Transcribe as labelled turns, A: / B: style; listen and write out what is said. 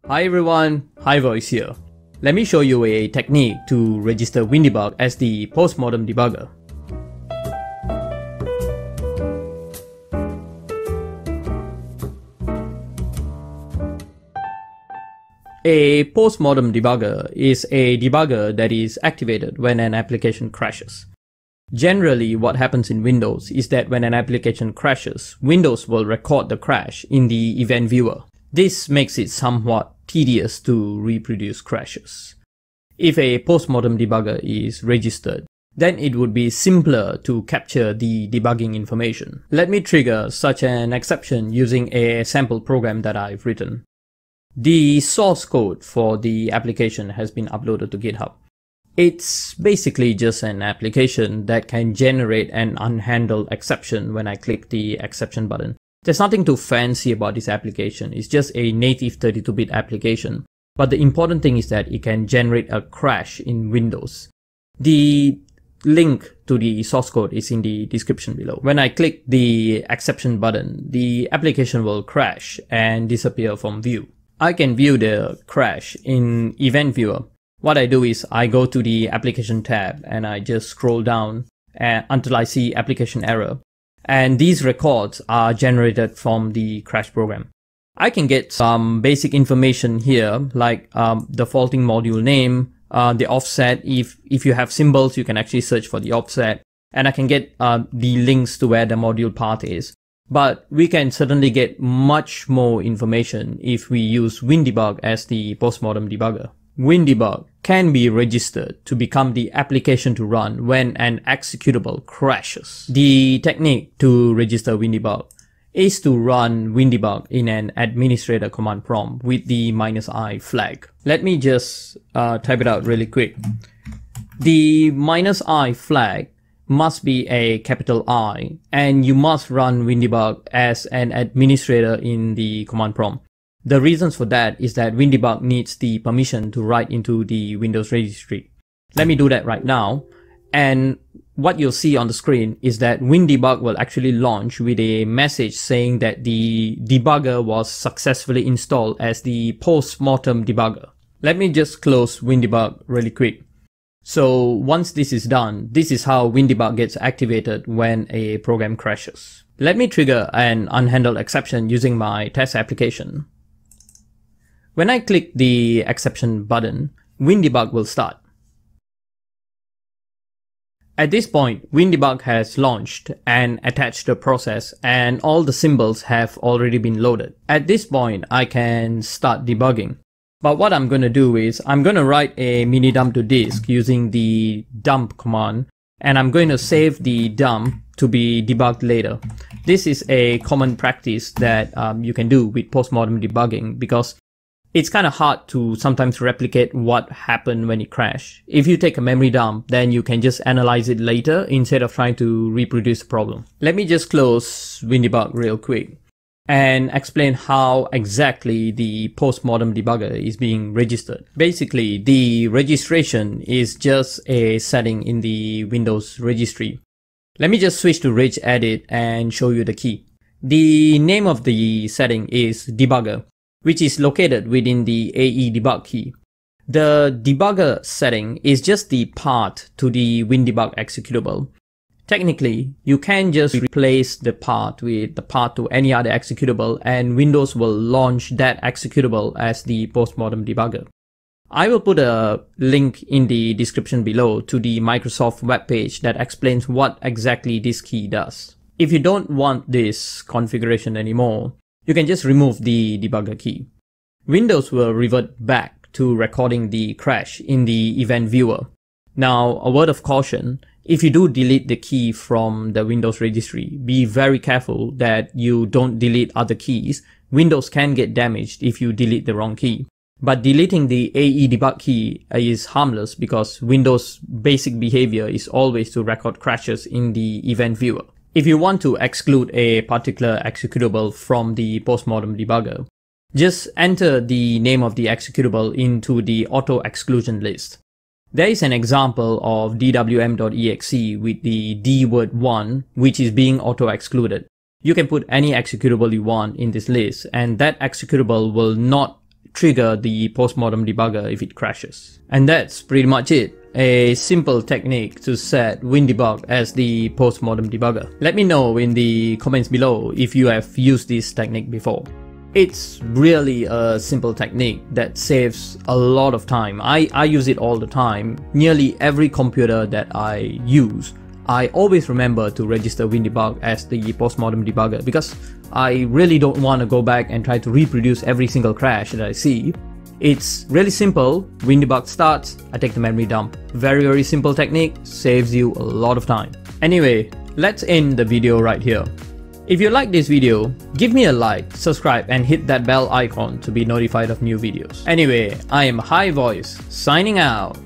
A: Hi everyone, HiVoice here. Let me show you a technique to register WinDBG as the postmortem debugger. A postmortem debugger is a debugger that is activated when an application crashes. Generally, what happens in Windows is that when an application crashes, Windows will record the crash in the event viewer. This makes it somewhat tedious to reproduce crashes. If a postmortem debugger is registered, then it would be simpler to capture the debugging information. Let me trigger such an exception using a sample program that I've written. The source code for the application has been uploaded to GitHub. It's basically just an application that can generate an unhandled exception when I click the exception button. There's nothing too fancy about this application. It's just a native 32-bit application. But the important thing is that it can generate a crash in Windows. The link to the source code is in the description below. When I click the exception button, the application will crash and disappear from view. I can view the crash in Event Viewer. What I do is I go to the Application tab and I just scroll down until I see Application Error. And these records are generated from the crash program. I can get some basic information here, like the faulting module name, the offset. If you have symbols, you can actually search for the offset. And I can get the links to where the module path is. But we can certainly get much more information if we use WinDBG as the postmortem debugger. WinDBG can be registered to become the application to run when an executable crashes. The technique to register WinDBG is to run WinDBG in an administrator command prompt with the -i flag. Let me just type it out really quick. The -i flag must be a capital I, and you must run WinDBG as an administrator in the command prompt. The reasons for that is that WinDBG needs the permission to write into the Windows registry. Let me do that right now. And what you'll see on the screen is that WinDBG will actually launch with a message saying that the debugger was successfully installed as the postmortem debugger. Let me just close WinDBG really quick. So once this is done, this is how WinDBG gets activated when a program crashes. Let me trigger an unhandled exception using my test application. When I click the exception button, WinDBG will start. At this point, WinDBG has launched and attached the process, and all the symbols have already been loaded. At this point, I can start debugging. But what I'm going to do is I'm going to write a mini dump to disk using the dump command, and I'm going to save the dump to be debugged later. This is a common practice that you can do with postmortem debugging because it's kind of hard to sometimes replicate what happened when it crashed. If you take a memory dump, then you can just analyze it later instead of trying to reproduce the problem. Let me just close WinDBG real quick and explain how exactly the postmortem debugger is being registered. Basically, the registration is just a setting in the Windows registry. Let me just switch to regedit and show you the key. The name of the setting is debugger, which is located within the AeDebug key. The debugger setting is just the path to the WinDBG executable. Technically, you can just replace the path with the path to any other executable, and Windows will launch that executable as the postmortem debugger. I will put a link in the description below to the Microsoft webpage that explains what exactly this key does. If you don't want this configuration anymore, you can just remove the debugger key. Windows will revert back to recording the crash in the event viewer. Now, a word of caution, if you do delete the key from the Windows registry, be very careful that you don't delete other keys. Windows can get damaged if you delete the wrong key. But deleting the AeDebug key is harmless because Windows' basic behavior is always to record crashes in the event viewer. If you want to exclude a particular executable from the postmortem debugger, just enter the name of the executable into the auto exclusion list. There is an example of dwm.exe with the D word 1, which is being auto excluded. You can put any executable you want in this list, and that executable will not trigger the postmortem debugger if it crashes. And that's pretty much it. A simple technique to set WinDBG as the postmortem debugger. Let me know in the comments below if you have used this technique before. It's really a simple technique that saves a lot of time. I use it all the time. Nearly every computer that I use, I always remember to register WinDBG as the postmortem debugger because I really don't want to go back and try to reproduce every single crash that I see. It's really simple. WinDBG starts, I take the memory dump. Very simple technique, saves you a lot of time. Anyway, let's end the video right here. If you like this video, give me a like, subscribe and hit that bell icon to be notified of new videos. Anyway, I am High Voice, signing out.